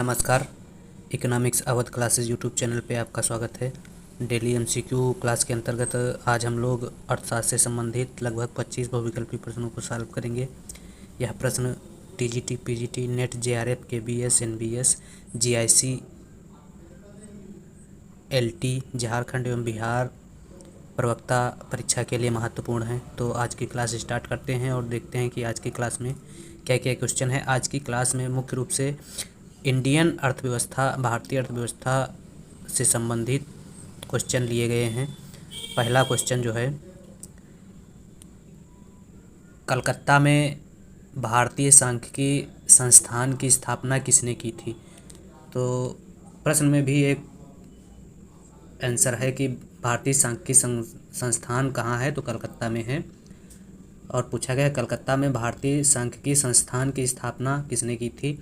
नमस्कार। Economics Awadh classes YouTube channel पे आपका स्वागत है। डेली एमसीक्यू क्लास के अंतर्गत आज हम लोग अर्थशास्त्र से संबंधित लगभग 25 बहुविकल्पी प्रश्नों को सॉल्व करेंगे। यह प्रश्न TGT, PGT, net, JRF, KBS, NBS, GIC, LT, Jharkhand एवं बिहार प्रवक्ता परीक्षा के लिए महत्वपूर्ण है। तो आज की क्लास स्टार्ट करते हैं और देखते हैं कि आज की क्लास में क्या क्या क्वेश्चन है। आज की क्लास में मुख्य रूप से इंडियन अर्थव्यवस्था, भारतीय अर्थव्यवस्था से संबंधित क्वेश्चन लिए गए हैं। पहला क्वेश्चन जो है, कलकत्ता में भारतीय सांख्यिकी संस्थान की स्थापना किसने की थी। तो प्रश्न में भी एक आंसर है कि भारतीय सांख्यिकी संस्थान कहाँ है, तो कलकत्ता में है। और पूछा गया कलकत्ता में भारतीय सांख्यिकी संस्थान की स्थापना किसने की थी।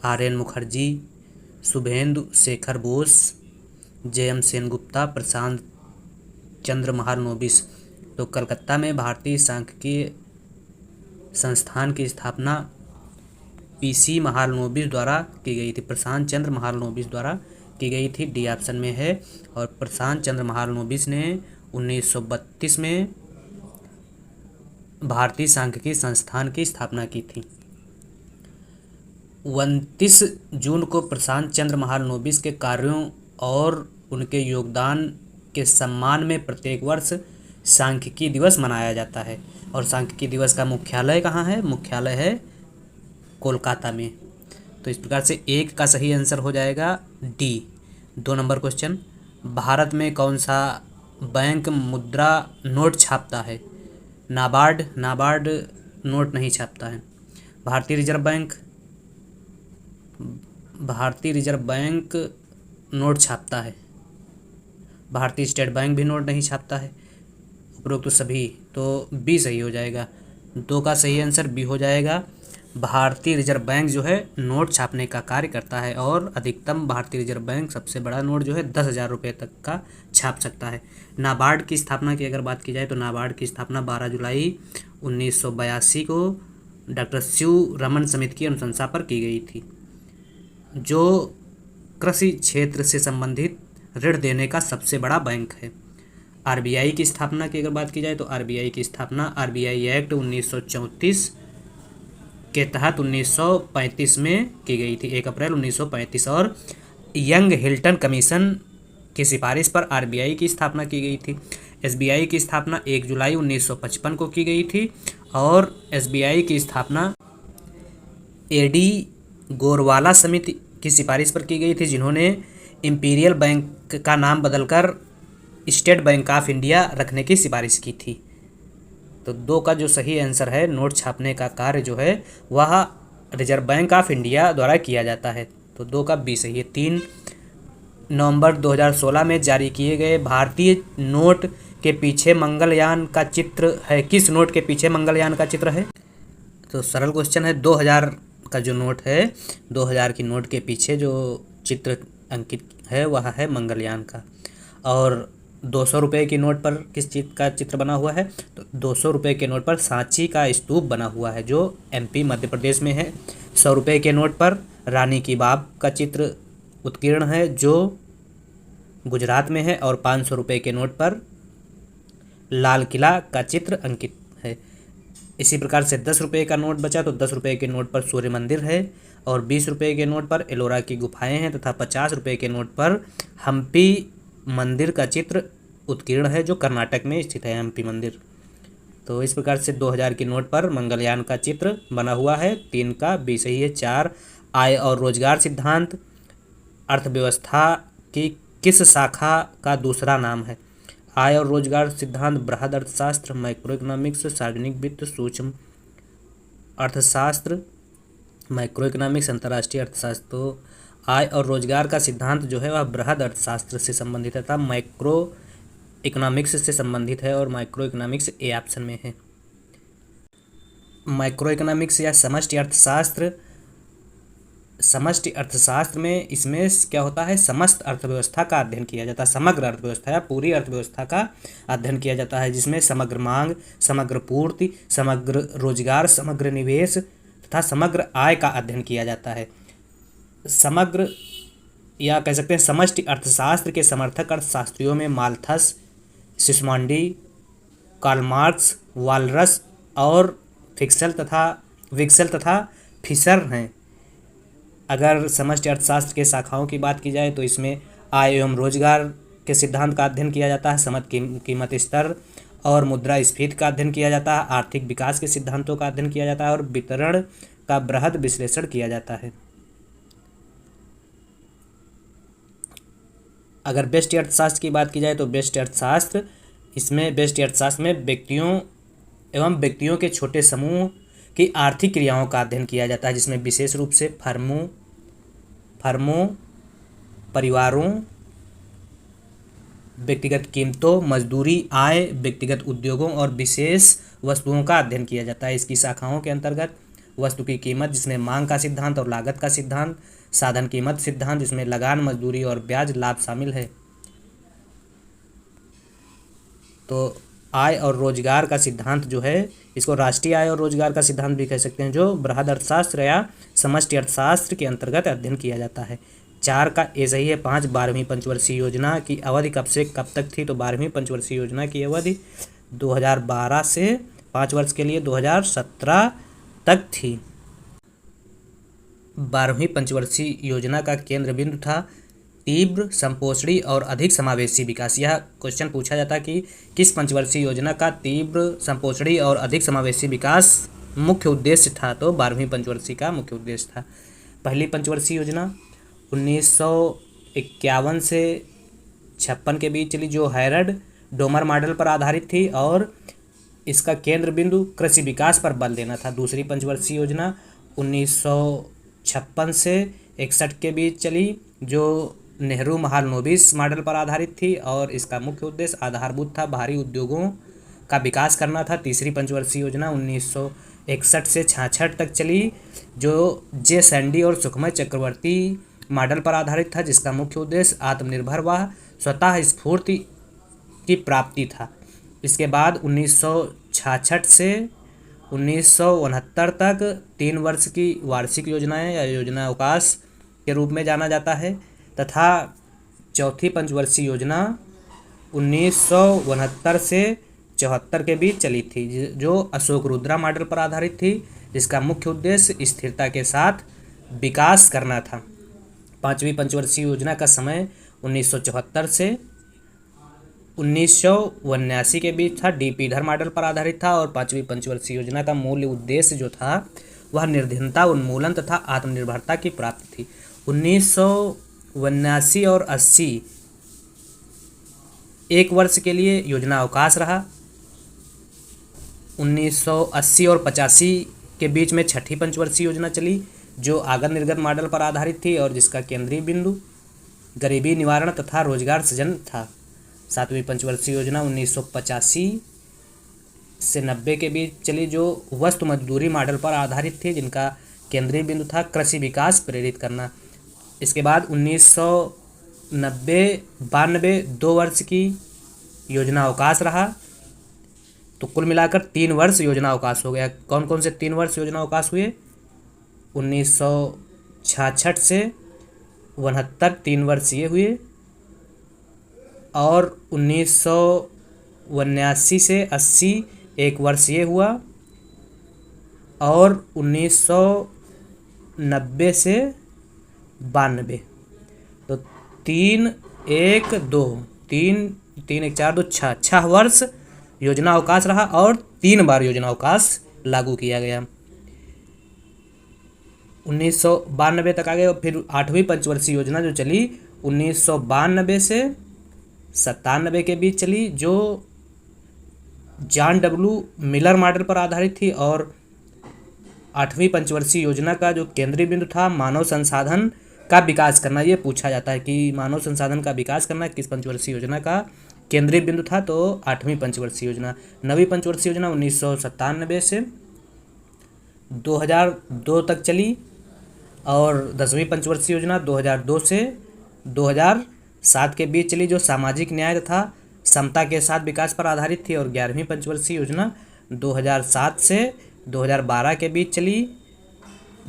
आर.एन. मुखर्जी, शुभेंदु शेखर बोस, जे.एम. सेनगुप्ता, प्रशांत चंद्र महालनोबिस। तो कलकत्ता में भारतीय सांख्यिकी संस्थान की स्थापना पी.सी. महालनोबिस द्वारा की गई थी, प्रशांत चंद्र महालनोबिस द्वारा की गई थी। डी ऑप्शन में है। और प्रशांत चंद्र महालनोबिस ने 1932 में भारतीय सांख्यिकी संस्थान की स्थापना की थी। 29 जून को प्रशांत चंद्र महालनोबिस के कार्यों और उनके योगदान के सम्मान में प्रत्येक वर्ष सांख्यिकी दिवस मनाया जाता है। और सांख्यिकी दिवस का मुख्यालय कहाँ है, मुख्यालय है कोलकाता में। तो इस प्रकार से एक का सही आंसर हो जाएगा डी। 2 नंबर क्वेश्चन, भारत में कौन सा बैंक मुद्रा नोट छापता है। नाबार्ड नोट नहीं छापता है। भारतीय रिजर्व बैंक नोट छापता है। भारतीय स्टेट बैंक भी नोट नहीं छापता है। उपरोक्त तो सभी, तो बी सही हो जाएगा। 2 का सही आंसर बी हो जाएगा। भारतीय रिजर्व बैंक जो है नोट छापने का कार्य करता है और अधिकतम भारतीय रिजर्व बैंक सबसे बड़ा नोट जो है 10,000 रुपये तक का छाप सकता है। नाबार्ड की स्थापना की अगर बात की जाए तो नाबार्ड की स्थापना 12 जुलाई 1982 को डॉक्टर शिव रमन समिति की अनुशंसा पर की गई थी, जो कृषि क्षेत्र से संबंधित ऋण देने का सबसे बड़ा बैंक है। आरबीआई की स्थापना की अगर बात की जाए तो आरबीआई की स्थापना आरबीआई एक्ट 1934 के तहत 1935 में की गई थी, 1 अप्रैल 1935। और यंग हिल्टन कमीशन की सिफारिश पर आरबीआई की स्थापना की गई थी। एसबीआई की स्थापना 1 जुलाई 1955 को की गई थी और एसबीआई की स्थापना एडी गोरवाला समिति की सिफारिश पर की गई थी, जिन्होंने इंपीरियल बैंक का नाम बदलकर स्टेट बैंक ऑफ इंडिया रखने की सिफारिश की थी। तो 2 का जो सही आंसर है, नोट छापने का कार्य जो है वह रिजर्व बैंक ऑफ इंडिया द्वारा किया जाता है। तो 2 का बी सही है। 3 नवंबर 2016 में जारी किए गए भारतीय नोट के पीछे मंगलयान का चित्र है। किस नोट के पीछे मंगलयान का चित्र है। तो सरल क्वेश्चन है। 2000 का जो नोट है, 2000 की नोट के पीछे जो चित्र अंकित है वह है मंगलयान का। और 200 रुपये की नोट पर किस चीज़ का चित्र बना हुआ है, तो 200 रुपये के नोट पर सांची का स्तूप बना हुआ है, जो एमपी मध्य प्रदेश में है। 100 रुपये के नोट पर रानी की बाग का चित्र उत्कीर्ण है, जो गुजरात में है। और 500 रुपये के नोट पर लाल किला का चित्र अंकित है। इसी प्रकार से 10 रुपये का नोट बचा, तो 10 रुपये के नोट पर सूर्य मंदिर है और 20 रुपये के नोट पर एलोरा की गुफाएं हैं तथा 50 रुपये के नोट पर हम्पी मंदिर का चित्र उत्कीर्ण है, जो कर्नाटक में स्थित है हम्पी मंदिर। तो इस प्रकार से 2000 की नोट पर मंगलयान का चित्र बना हुआ है। 3 का बी सही है। 4 आय और रोजगार सिद्धांत अर्थव्यवस्था की किस शाखा का दूसरा नाम है। आय और रोजगार सिद्धांत बृहद अर्थशास्त्र, माइक्रो इकोनॉमिक्स, सार्वजनिक वित्त, सूक्ष्म अर्थशास्त्र, माइक्रो इकोनॉमिक्स, अंतर्राष्ट्रीय अर्थशास्त्र। तो आय और रोजगार का सिद्धांत जो है वह बृहद अर्थशास्त्र से संबंधित है तथा माइक्रो इकोनॉमिक्स से संबंधित है और माइक्रो इकोनॉमिक्स ए ऑप्शन में है। माइक्रो इकोनॉमिक्स या समष्टि अर्थशास्त्र में इसमें क्या होता है, समस्त अर्थव्यवस्था का अध्ययन किया जाता है। समग्र अर्थव्यवस्था या पूरी अर्थव्यवस्था का अध्ययन किया जाता है, जिसमें समग्र मांग, समग्र पूर्ति, समग्र रोजगार, समग्र निवेश तथा समग्र आय का अध्ययन किया जाता है। समग्र या कह सकते हैं समष्टि अर्थशास्त्र के समर्थक अर्थशास्त्रियों में माल्थस, सिस्मॉन्डी, कार्ल मार्क्स, वालरस और विक्सल तथा फिशर हैं। अगर समष्टि अर्थशास्त्र के शाखाओं की बात की जाए तो इसमें आय एवं रोजगार के सिद्धांत का अध्ययन किया जाता है, कीमत स्तर और मुद्रास्फीति का अध्ययन किया जाता है, आर्थिक विकास के सिद्धांतों का अध्ययन किया जाता है और वितरण का बृहद विश्लेषण किया जाता है। अगर व्यष्टि अर्थशास्त्र की बात की जाए तो व्यष्टि अर्थशास्त्र में व्यक्तियों के छोटे समूह की आर्थिक क्रियाओं का अध्ययन किया जाता है, जिसमें विशेष रूप से फर्मों, परिवारों, व्यक्तिगत कीमतों, मजदूरी, आय, व्यक्तिगत उद्योगों और विशेष वस्तुओं का अध्ययन किया जाता है। इसकी शाखाओं के अंतर्गत वस्तु की कीमत, जिसमें मांग का सिद्धांत और लागत का सिद्धांत, साधन कीमत सिद्धांत, जिसमें लगान, मजदूरी और ब्याज लाभ शामिल है। तो आय और रोजगार का सिद्धांत जो है, इसको राष्ट्रीय आय और रोजगार का सिद्धांत भी कह सकते हैं, जो बृहद अर्थशास्त्र या समष्टि अर्थशास्त्र के अंतर्गत अध्ययन किया जाता है। 4 का ए सही है। 5 12वीं पंचवर्षीय योजना की अवधि कब से कब तक थी? तो 12वीं पंचवर्षीय योजना की अवधि 2012 से 5 वर्ष के लिए 2017 तक थी। 12वीं पंचवर्षीय योजना का केंद्र बिंदु था तीव्र, संपोषणी और अधिक समावेशी विकास। यह क्वेश्चन पूछा जाता कि किस पंचवर्षीय योजना का तीव्र, संपोषणी और अधिक समावेशी विकास मुख्य उद्देश्य था? तो 12वीं पंचवर्षीय का मुख्य उद्देश्य था। पहली पंचवर्षीय योजना 1951 से 56 के बीच चली, जो हैरड डोमर मॉडल पर आधारित थी और इसका केंद्र बिंदु कृषि विकास पर बल देना था। दूसरी पंचवर्षीय योजना 1956 से 61 के बीच चली, जो नेहरू महालनोबिस मॉडल पर आधारित थी और इसका मुख्य उद्देश्य आधारभूत था, भारी उद्योगों का विकास करना था। तीसरी पंचवर्षीय योजना 1961 से 66 तक चली, जो जे सैंडी और सुखमय चक्रवर्ती मॉडल पर आधारित था, जिसका मुख्य उद्देश्य आत्मनिर्भर व स्वतः स्फूर्ति की प्राप्ति था। इसके बाद 1966 से 1969 तक 3 वर्ष की वार्षिक योजनाएं या योजना अवकाश के रूप में जाना जाता है, तथा चौथी पंचवर्षीय योजना 1969 से 74 के बीच चली थी, जो अशोक रुद्रा मॉडल पर आधारित थी, जिसका मुख्य उद्देश्य स्थिरता के साथ विकास करना था। पांचवी पंचवर्षीय योजना का समय 1974 से 1979 के बीच था, डी पीधर मॉडल पर आधारित था और पांचवी पंचवर्षीय योजना का मूल उद्देश्य जो था वह निर्धनता उन्मूलन तथा आत्मनिर्भरता की प्राप्ति थी। 1979 और 80 एक वर्ष के लिए योजना अवकाश रहा। 1980 और 85 के बीच में छठी पंचवर्षीय योजना चली, जो आगत निर्गत मॉडल पर आधारित थी और जिसका केंद्रीय बिंदु गरीबी निवारण तथा रोजगार सृजन था। सातवीं पंचवर्षीय योजना 1985 से 90 के बीच चली, जो वस्तु मजदूरी मॉडल पर आधारित थी, जिनका केंद्रीय बिंदु था कृषि विकास प्रेरित करना। इसके बाद 1990-92 2 वर्ष की योजना अवकाश रहा, तो कुल मिलाकर 3 वर्ष योजना अवकाश हो गया। कौन कौन से 3 वर्ष योजना अवकाश हुए? 1966 से 69 3 वर्ष ये हुए, और 1979 से 80 1 वर्ष ये हुआ, और 1990 से 92, तो 3 1 2 3 3 1 4 2 6 वर्ष योजना अवकाश रहा और 3 बार योजना अवकाश लागू किया गया। 1992 तक आ गए। और फिर 8वीं पंचवर्षीय योजना जो चली 1992 से 97 के बीच चली, जो जॉन डब्ल्यू मिलर मॉडल पर आधारित थी और 8वीं पंचवर्षीय योजना का जो केंद्रीय बिंदु था मानव संसाधन का विकास करना। ये पूछा जाता है कि मानव संसाधन का विकास करना किस पंचवर्षीय योजना का केंद्रीय बिंदु था? तो 8वीं पंचवर्षीय योजना। 9वीं पंचवर्षीय योजना 1997 से 2002 तक चली, और 10वीं पंचवर्षीय योजना 2002 से 2007 के बीच चली, जो सामाजिक न्याय तथा समता के साथ विकास पर आधारित थी। और 11वीं पंचवर्षीय योजना 2007 से 2012 के बीच चली,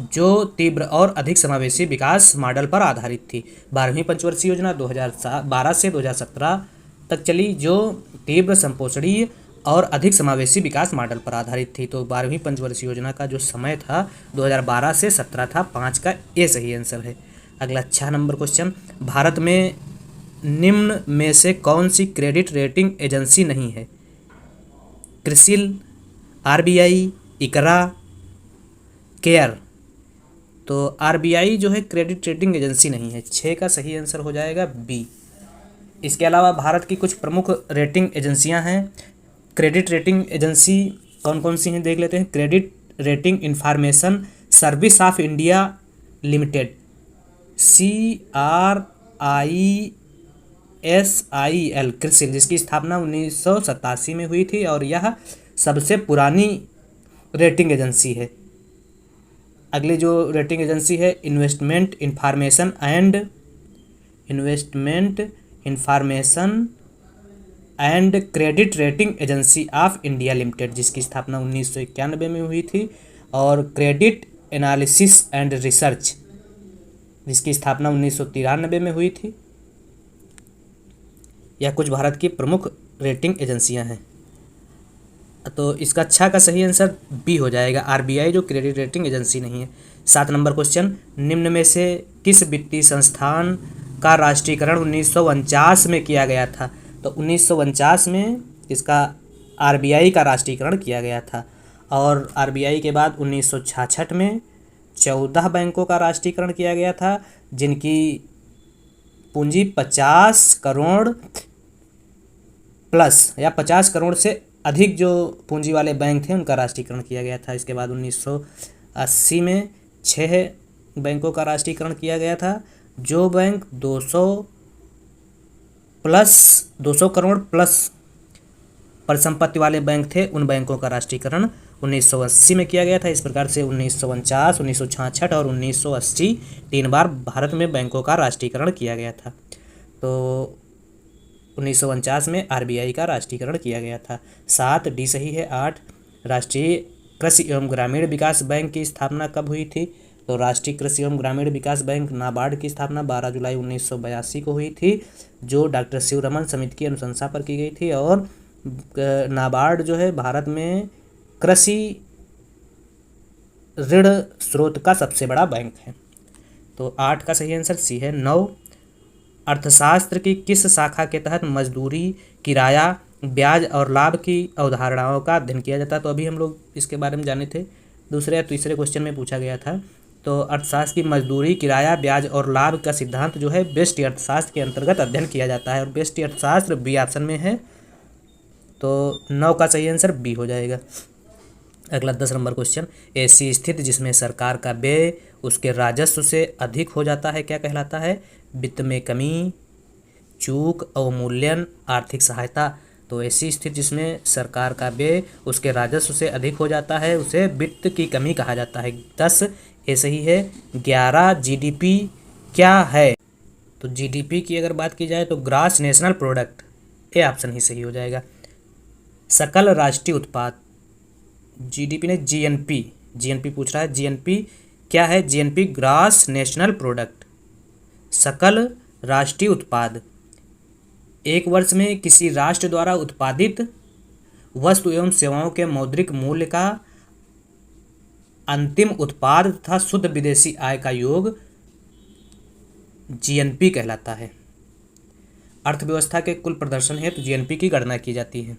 जो तीव्र और अधिक समावेशी विकास मॉडल पर आधारित थी। 12वीं पंचवर्षीय योजना 2012 से 2017 तक चली, जो तीव्र संपोषणीय और अधिक समावेशी विकास मॉडल पर आधारित थी। तो 12वीं पंचवर्षीय योजना का जो समय था 2012 से 17 था। 5 का ए सही आंसर है। अगला 6 नंबर क्वेश्चन, भारत में निम्न में से कौन सी क्रेडिट रेटिंग एजेंसी नहीं है? क्रिसिल, आरबीआई, इकरा, केयर। तो आरबीआई जो है क्रेडिट रेटिंग एजेंसी नहीं है। 6 का सही आंसर हो जाएगा बी। इसके अलावा भारत की कुछ प्रमुख रेटिंग एजेंसियां हैं। क्रेडिट रेटिंग एजेंसी कौन कौन सी हैं देख लेते हैं। Credit rating information service of India limited, CRISIL, CRISIL, जिसकी स्थापना 1987 में हुई थी और यह सबसे पुरानी रेटिंग एजेंसी है। अगली जो रेटिंग एजेंसी है investment information and credit rating agency of India limited, जिसकी स्थापना 1991 में हुई थी। और क्रेडिट एनालिसिस एंड रिसर्च, जिसकी स्थापना 1993 में हुई थी। यह कुछ भारत की प्रमुख रेटिंग एजेंसियां हैं। तो इसका 6 का सही आंसर बी हो जाएगा, आरबीआई जो क्रेडिट रेटिंग एजेंसी नहीं है। 7 नंबर क्वेश्चन, निम्न में से किस वित्तीय संस्थान का राष्ट्रीयकरण 1949 में किया गया था? तो 1949 में इसका आरबीआई का राष्ट्रीयकरण किया गया था। और आरबीआई के बाद 1966 में 14 बैंकों का राष्ट्रीयकरण किया गया था, जिनकी पूंजी 50 करोड़ प्लस या 50 करोड़ से अधिक जो पूंजी वाले बैंक थे उनका राष्ट्रीयकरण किया गया था। इसके बाद 1980 में 6 बैंकों का राष्ट्रीयकरण किया गया था। जो बैंक 200 करोड़ प्लस परिसंपत्ति वाले बैंक थे उन बैंकों का राष्ट्रीयकरण 1980 में किया गया था। इस प्रकार से 1949, 1966 और 1980 3 बार भारत में बैंकों का राष्ट्रीयकरण किया गया था। तो 1949 में आरबीआई का राष्ट्रीयकरण किया गया था। 7 डी सही है। 8 राष्ट्रीय कृषि एवं ग्रामीण विकास बैंक की स्थापना कब हुई थी? तो राष्ट्रीय कृषि एवं ग्रामीण विकास बैंक नाबार्ड की स्थापना 12 जुलाई 1982 को हुई थी, जो डॉक्टर शिवरमन समिति की अनुशंसा पर की गई थी। और नाबार्ड जो है भारत में कृषि ऋण स्रोत का सबसे बड़ा बैंक है। तो 8 का सही आंसर सी है। 9 अर्थशास्त्र की किस शाखा के तहत मजदूरी, किराया, ब्याज और लाभ की अवधारणाओं का अध्ययन किया जाता है? तो अभी हम लोग इसके बारे में जाने थे, दूसरे या तीसरे क्वेश्चन में पूछा गया था। तो अर्थशास्त्र की मजदूरी, किराया, ब्याज और लाभ का सिद्धांत जो है व्यष्टि अर्थशास्त्र के अंतर्गत अध्ययन किया जाता है और व्यष्टि अर्थशास्त्र बी ऑप्शन में है। तो 9 का सही आंसर बी हो जाएगा। अगला 10 नंबर क्वेश्चन, ऐसी स्थिति जिसमें सरकार का व्यय उसके राजस्व से अधिक हो जाता है क्या कहलाता है? वित्त में कमी, चूक, अवमूल्यन, आर्थिक सहायता। तो ऐसी स्थिति जिसमें सरकार का व्यय उसके राजस्व से अधिक हो जाता है उसे वित्त की कमी कहा जाता है। 10 ए सही है। 11 जीडीपी क्या है? तो जीडीपी की अगर बात की जाए तो gross national product, a option ही सही हो जाएगा। सकल राष्ट्रीय उत्पाद, जीडीपी ने जीएनपी पूछ रहा है। जीएनपी क्या है? जीएनपी ग्रॉस नेशनल प्रोडक्ट, सकल राष्ट्रीय उत्पाद, एक वर्ष में किसी राष्ट्र द्वारा उत्पादित वस्तु एवं सेवाओं के मौद्रिक मूल्य का अंतिम उत्पाद तथा शुद्ध विदेशी आय का योग जीएनपी कहलाता है। अर्थव्यवस्था के कुल प्रदर्शन हेतु जीएनपी की गणना की जाती है।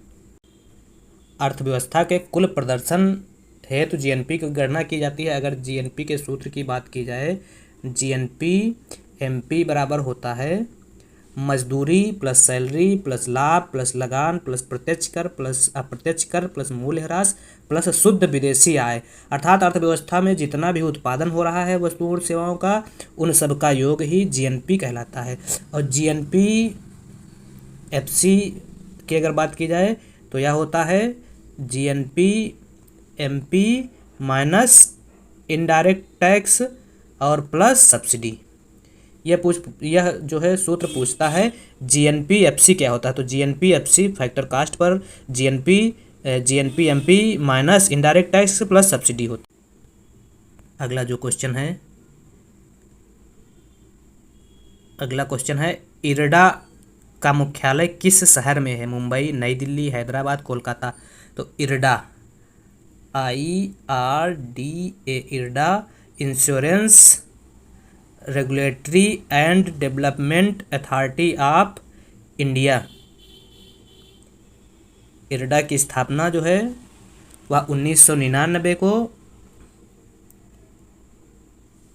अर्थव्यवस्था के कुल प्रदर्शन हेतु जीएनपी की गणना की जाती है। अगर जीएनपी के सूत्र की बात की जाए, जीएनपी एमपी बराबर होता है मजदूरी प्लस सैलरी प्लस लाभ प्लस लगान प्लस प्रत्यक्ष कर प्लस अप्रत्यक्ष कर प्लस मूल्यह्रास प्लस शुद्ध विदेशी आय। अर्थात अर्थव्यवस्था में जितना भी उत्पादन हो रहा है वस्तुओं और सेवाओं का, उन सब का योग ही जीएनपी कहलाता है। और जीएनपी एफसी की अगर बात की जाए तो यह होता है GNP MP minus indirect tax और प्लस सब्सिडी। यह जो है सूत्र पूछता है जीएनपी एफसी क्या होता है। तो जीएनपी एफसी फैक्टर कास्ट पर GNP MP minus indirect tax plus subsidy होता है। अगला क्वेश्चन है इरडा का मुख्यालय किस शहर में है? मुंबई, नई दिल्ली, हैदराबाद, कोलकाता। तो IRDA, IRDA, IRDA insurance regulatory and development authority of India. IRDA की स्थापना जो है वह 1999 को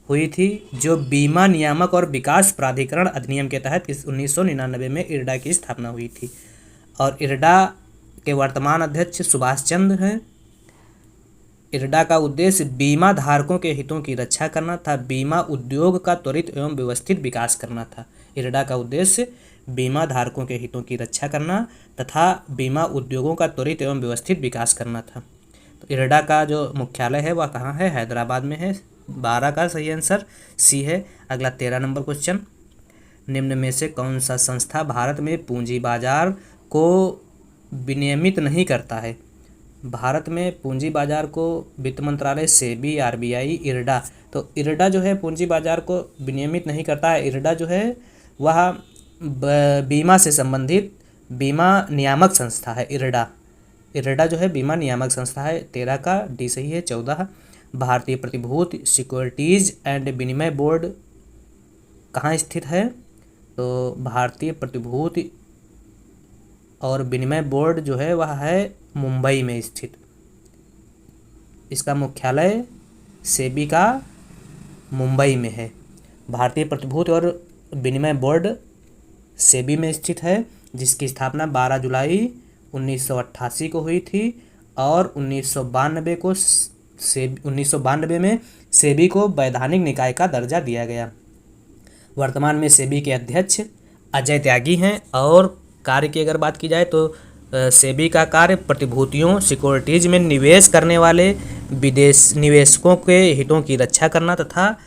हुई थी, जो बीमा नियामक और विकास प्राधिकरण अधिनियम के तहत 1999 में इरडा की स्थापना हुई थी। और इरडा के वर्तमान अध्यक्ष सुभाष चंद्र हैं। इरडा का उद्देश्य बीमा धारकों के हितों की रक्षा करना था, बीमा उद्योग का त्वरित एवं व्यवस्थित विकास करना था। इरडा का उद्देश्य बीमा धारकों के हितों की रक्षा करना तथा बीमा उद्योगों का त्वरित एवं व्यवस्थित विकास करना था। तो इरडा का जो मुख्यालय है वह कहाँ है? हैदराबाद में है। 12 का सही आंसर सी है। अगला 13 नंबर क्वेश्चन, निम्न में से कौन सा संस्था भारत में पूंजी बाजार को विनियमित नहीं करता है? भारत में पूंजी बाजार को वित्त मंत्रालय, सेबी, RBI, इरडा। तो इरडा जो है पूंजी बाजार को विनियमित नहीं करता है। इरडा जो है वह बीमा से संबंधित बीमा नियामक संस्था है। इरडा जो है बीमा नियामक संस्था है। 13 का डी सही है। 14, भारतीय प्रतिभूति सिक्योरिटीज एंड विनिमय बोर्ड कहाँ स्थित है? तो भारतीय प्रतिभूति और विनिमय बोर्ड जो है वह है मुंबई में स्थित। इसका मुख्यालय सेबी का मुंबई में है। भारतीय प्रतिभूति और विनिमय बोर्ड सेबी में स्थित है, जिसकी स्थापना 12 जुलाई 1988 को हुई थी और 1992 में सेबी को वैधानिक निकाय का दर्जा दिया गया। वर्तमान में सेबी के अध्यक्ष अजय त्यागी हैं। और कार्य की अगर बात की जाए तो सेबी का कार्य प्रतिभूतियों सिक्योरिटीज में निवेश करने वाले विदेश निवेशकों के हितों की रक्षा करना तथा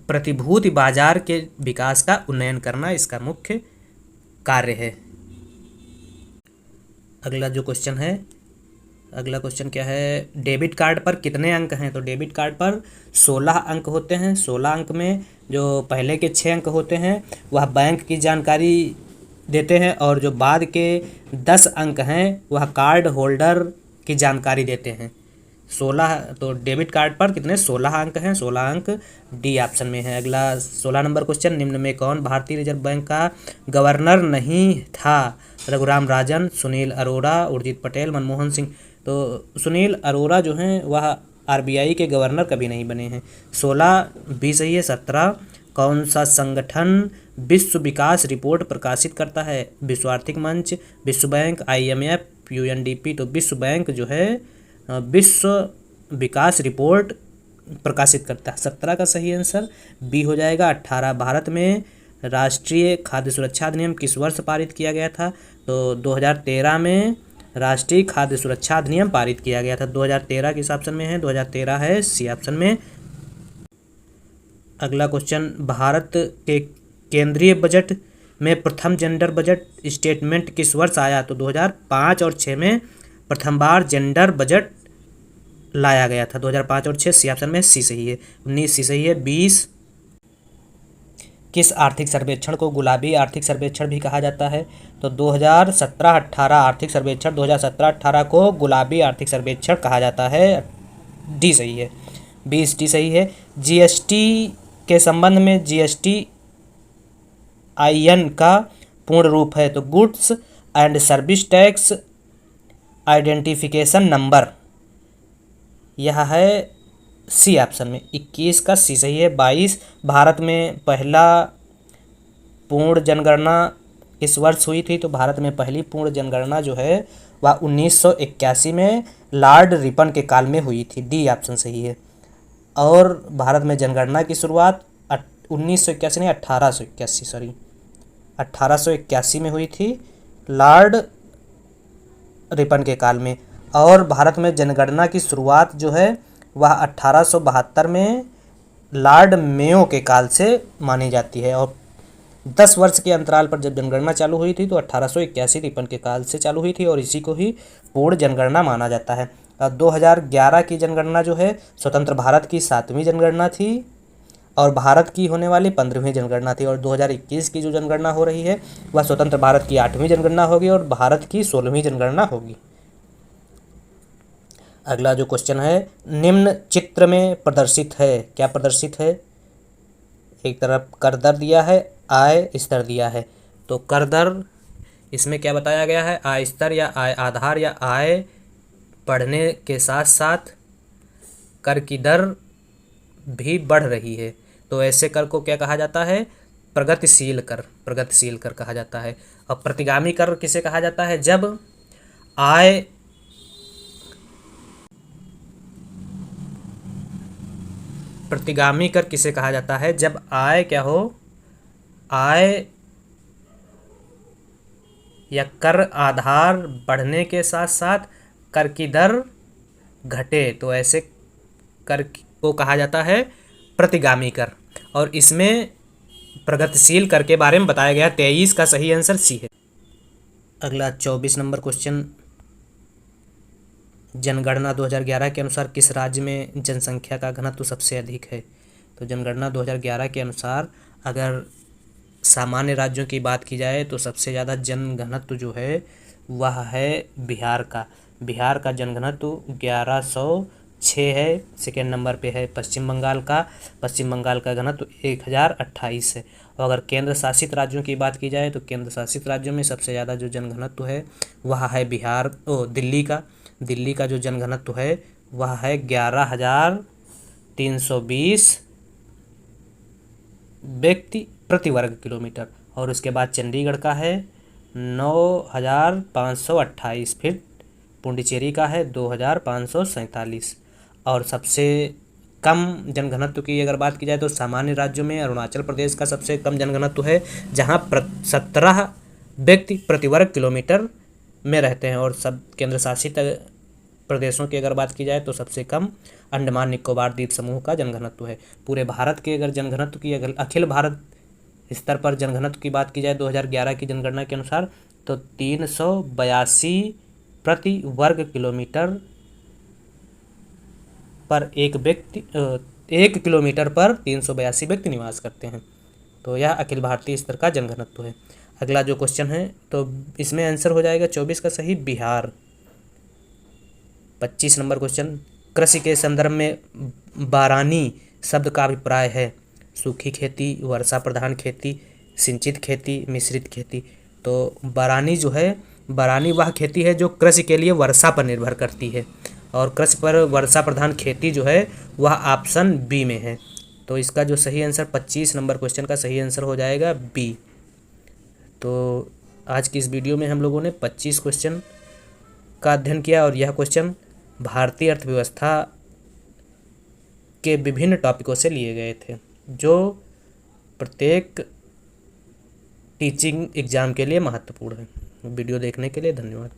प्रतिभूति बाजार के विकास का उन्नयन करना इसका मुख्य कार्य है। अगला क्वेश्चन क्या है? डेबिट कार्ड पर कितने अंक हैं? तो डेबिट कार्ड पर 16 अंक होते हैं। 16 अंक में जो पहले के 6 अंक होते हैं वह बैंक की जानकारी देते हैं और जो बाद के 10 अंक हैं वह कार्ड होल्डर की जानकारी देते हैं। 16, तो डेबिट कार्ड पर कितने? 16 अंक हैं। 16 अंक डी ऑप्शन में है। अगला 16 नंबर क्वेश्चन, निम्न में कौन भारतीय रिजर्व बैंक का गवर्नर नहीं था? रघुराम राजन, सुनील अरोड़ा, उर्जित पटेल, मनमोहन सिंह। तो सुनील अरोड़ा जो हैं वह RBI के गवर्नर कभी नहीं बने हैं। 16 बी सही है। 17, कौन सा संगठन विश्व विकास रिपोर्ट प्रकाशित करता है? विश्व आर्थिक मंच, विश्व बैंक, IMF, UNDP। तो विश्व बैंक जो है विश्व विकास रिपोर्ट प्रकाशित करता है। 17 का सही आंसर बी हो जाएगा। 18, भारत में राष्ट्रीय खाद्य सुरक्षा अधिनियम किस वर्ष पारित किया गया था? तो 2013 में राष्ट्रीय खाद्य सुरक्षा अधिनियम पारित किया गया था। 2013 किस ऑप्शन में है? 2013 है सी ऑप्शन में। अगला क्वेश्चन, भारत के केंद्रीय बजट में प्रथम जेंडर बजट स्टेटमेंट किस वर्ष आया? तो 2005 और 6 में प्रथम बार जेंडर बजट लाया गया था। 2005 और 6 सी ऑप्शन में सी सही है। 19 सी सही है। 20, किस आर्थिक सर्वेक्षण को गुलाबी आर्थिक सर्वेक्षण भी कहा जाता है? तो 2017-18 आर्थिक सर्वेक्षण 2017-18 को गुलाबी आर्थिक सर्वेक्षण कहा जाता है। डी सही है। 20 डी सही है। GST के संबंध में GSTIN का पूर्ण रूप है? तो goods and service tax identification number, यह है सी ऑप्शन में। 21 का सी सही है। 22, भारत में पहला पूर्ण जनगणना किस वर्ष हुई थी? तो भारत में पहली पूर्ण जनगणना जो है वह 1981 में लॉर्ड रिपन के काल में हुई थी। डी ऑप्शन सही है। और भारत में जनगणना की शुरुआत 1981 नहीं 1881 सॉरी 1881 में हुई थी लॉर्ड रिपन के काल में। और भारत में जनगणना की शुरुआत जो है वह 1872 में लॉर्ड मेयो के काल से मानी जाती है। और 10 वर्ष के अंतराल पर जब जनगणना चालू हुई थी तो 1881 रिपन के काल से चालू हुई थी और इसी को ही पूर्ण जनगणना माना जाता है। 2011 की जनगणना जो है स्वतंत्र भारत की 7वीं जनगणना थी और भारत की होने वाली 15वीं जनगणना थी, और 2021 की जो जनगणना हो रही है वह स्वतंत्र भारत की 8वीं जनगणना होगी और भारत की 16वीं जनगणना होगी। अगला जो क्वेश्चन है, निम्न चित्र में प्रदर्शित है, क्या प्रदर्शित है? एक तरफ कर दर दिया है, आय स्तर दिया है। तो कर दर, इसमें क्या बताया गया है? आय स्तर या आय आधार या आय बढ़ने के साथ साथ कर की दर भी बढ़ रही है, तो ऐसे कर को क्या कहा जाता है? प्रगतिशील कर, प्रगतिशील कर कहा जाता है। और प्रतिगामी कर किसे कहा जाता है? जब आय प्रतिगामी कर किसे कहा जाता है? जब आय क्या हो? आय या कर आधार बढ़ने के साथ साथ कर की दर घटे, तो ऐसे कर को कहा जाता है प्रतिगामी कर। और इसमें प्रगतिशील कर के बारे में बताया गया। 23 का सही आंसर सी है। अगला 24 नंबर क्वेश्चन, जनगणना 2011 के अनुसार किस राज्य में जनसंख्या का घनत्व सबसे अधिक है? तो जनगणना 2011 के अनुसार अगर सामान्य राज्यों की बात की जाए तो सबसे ज़्यादा जनघनत्व जो है वह है बिहार का। बिहार का जनघनत्व 1106 है। सेकेंड नंबर पे है पश्चिम बंगाल का। पश्चिम बंगाल का घनत्व 1028 है। और अगर केंद्र शासित राज्यों की बात की जाए तो केंद्र शासित राज्यों में सबसे ज़्यादा जो जनघनत्व है वह है दिल्ली का। दिल्ली का जो जनघनत्व है वह है 11,320 व्यक्ति प्रति वर्ग किलोमीटर। और उसके बाद चंडीगढ़ का है 9,528, फिर पुडुचेरी का है 2,547। और सबसे कम जनघनत्व की अगर बात की जाए तो सामान्य राज्यों में अरुणाचल प्रदेश का सबसे कम जनघनत्व है, जहां 17 व्यक्ति प्रति वर्ग किलोमीटर में रहते हैं। और सब केंद्र शासित प्रदेशों की अगर बात की जाए तो सबसे कम अंडमान निकोबार द्वीप समूह का जनघनत्व है। पूरे भारत के अगर जनघनत्व की अगर अखिल भारत स्तर पर जनघनत्व की बात की जाए 2011 की जनगणना के अनुसार तो 382 प्रति वर्ग किलोमीटर पर एक व्यक्ति 1 किलोमीटर पर 382 व्यक्ति निवास करते हैं। तो यह अखिल भारतीय स्तर का जनघनत्व है। अगला जो क्वेश्चन है तो इसमें आंसर हो जाएगा 24 का सही बिहार। 25 नंबर क्वेश्चन, कृषि के संदर्भ में बारानी शब्द का अभिप्राय है? सूखी खेती, वर्षा प्रधान खेती, सिंचित खेती, मिश्रित खेती। तो बारानी जो है, बारानी वह खेती है जो कृषि के लिए वर्षा पर निर्भर करती है, और कृषि पर वर्षा प्रधान खेती जो है वह ऑप्शन बी में है। तो इसका जो सही आंसर 25 नंबर क्वेश्चन का सही आंसर हो जाएगा बी। तो आज की इस वीडियो में हम लोगों ने 25 क्वेश्चन का अध्ययन किया, और यह क्वेश्चन भारतीय अर्थव्यवस्था के विभिन्न टॉपिकों से लिए गए थे जो प्रत्येक टीचिंग एग्ज़ाम के लिए महत्वपूर्ण है। वीडियो देखने के लिए धन्यवाद।